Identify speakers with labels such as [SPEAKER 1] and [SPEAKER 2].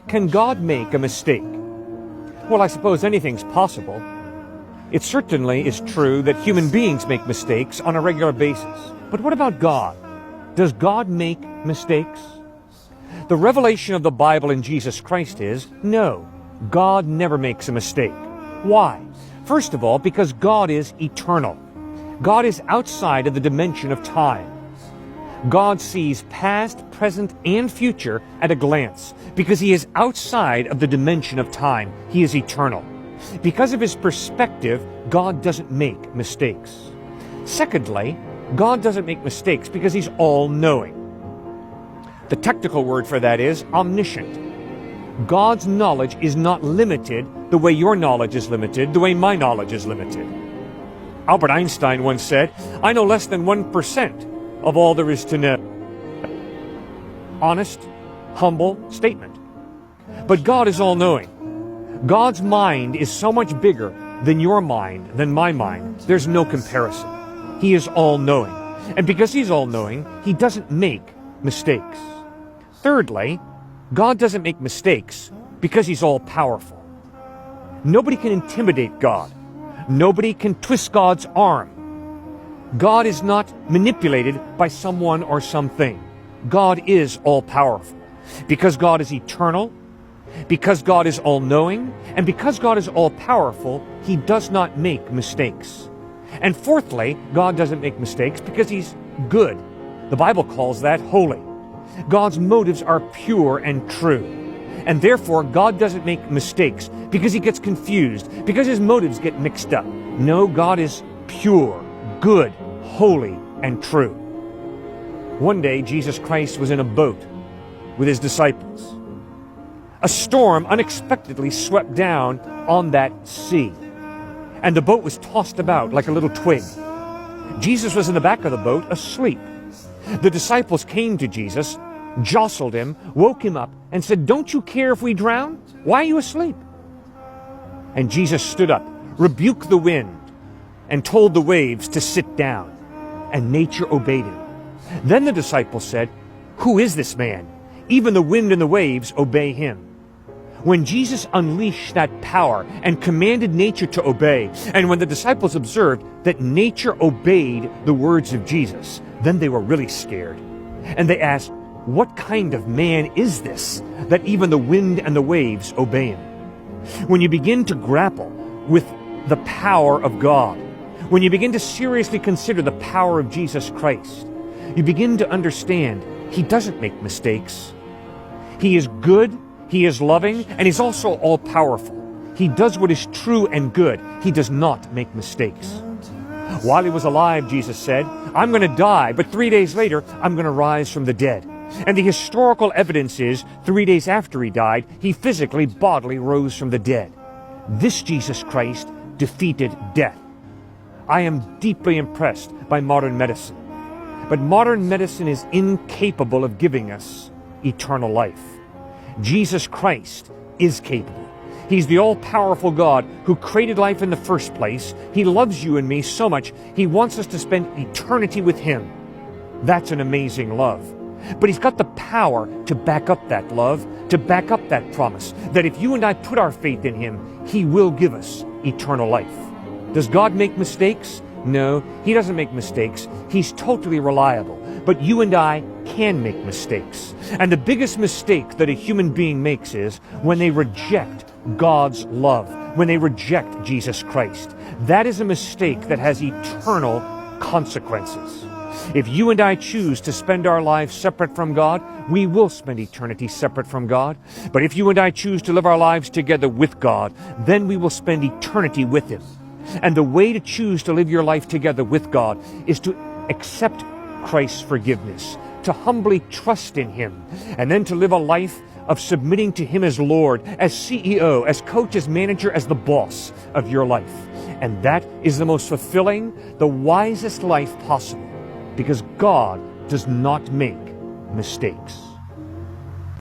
[SPEAKER 1] can God make a mistake? Well, I suppose anything's possible. It certainly is true that human beings make mistakes on a regular basis. But what about God? Does God make mistakes? The revelation of the Bible in Jesus Christ is, no, God never makes a mistake. Why? First of all, because God is eternal. God is outside of the dimension of time. God sees past, present, and future at a glance because He is outside of the dimension of time. He is eternal. Because of His perspective, God doesn't make mistakes. Secondly, God doesn't make mistakes because He's all-knowing. The technical word for that is omniscient. God's knowledge is not limited the way your knowledge is limited, the way my knowledge is limited. Albert Einstein once said, "I know less than 1% of all there is to know." Honest, humble statement. But God is all-knowing. God's mind is so much bigger than your mind, than my mind. There's no comparison. He is all-knowing. And because He's all-knowing, He doesn't make mistakes. Thirdly, God doesn't make mistakes because He's all-powerful. Nobody can intimidate God. Nobody can twist God's arm. God is not manipulated by someone or something. God is all-powerful. Because God is eternal, because God is all-knowing, and because God is all-powerful, He does not make mistakes. And fourthly, God doesn't make mistakes because He's good. The Bible calls that holy. God's motives are pure and true. And therefore, God doesn't make mistakes because He gets confused, because His motives get mixed up. No, God is pure, good, holy, and true. One day, Jesus Christ was in a boat with His disciples. A storm unexpectedly swept down on that sea, and the boat was tossed about like a little twig. Jesus was in the back of the boat, asleep. The disciples came to Jesus, jostled Him, woke Him up, and said, "Don't you care if we drown? Why are you asleep?" And Jesus stood up, rebuked the wind, and told the waves to sit down, and nature obeyed Him. Then the disciples said, "Who is this man? Even the wind and the waves obey Him." When Jesus unleashed that power and commanded nature to obey, and when the disciples observed that nature obeyed the words of Jesus, then they were really scared. And they asked, "What kind of man is this, that even the wind and the waves obey Him?" When you begin to grapple with the power of God, when you begin to seriously consider the power of Jesus Christ, you begin to understand He doesn't make mistakes. He is good, He is loving, and He's also all-powerful. He does what is true and good. He does not make mistakes. While He was alive, Jesus said, "I'm going to die, but 3 days later, I'm going to rise from the dead." And the historical evidence is, 3 days after He died, He physically, bodily rose from the dead. This Jesus Christ defeated death. I am deeply impressed by modern medicine. But modern medicine is incapable of giving us eternal life. Jesus Christ is capable. He's the all-powerful God who created life in the first place. He loves you and me so much, He wants us to spend eternity with Him. That's an amazing love. But He's got the power to back up that love, to back up that promise, that if you and I put our faith in Him, He will give us eternal life. Does God make mistakes? No, He doesn't make mistakes. He's totally reliable. But you and I can make mistakes. And the biggest mistake that a human being makes is when they reject God's love, when they reject Jesus Christ. That is a mistake that has eternal consequences. If you and I choose to spend our lives separate from God, we will spend eternity separate from God. But if you and I choose to live our lives together with God, then we will spend eternity with Him. And the way to choose to live your life together with God is to accept Christ's forgiveness, to humbly trust in Him, and then to live a life of submitting to Him as Lord, as CEO, as coach, as manager, as the boss of your life. And that is the most fulfilling, the wisest life possible, because God does not make mistakes.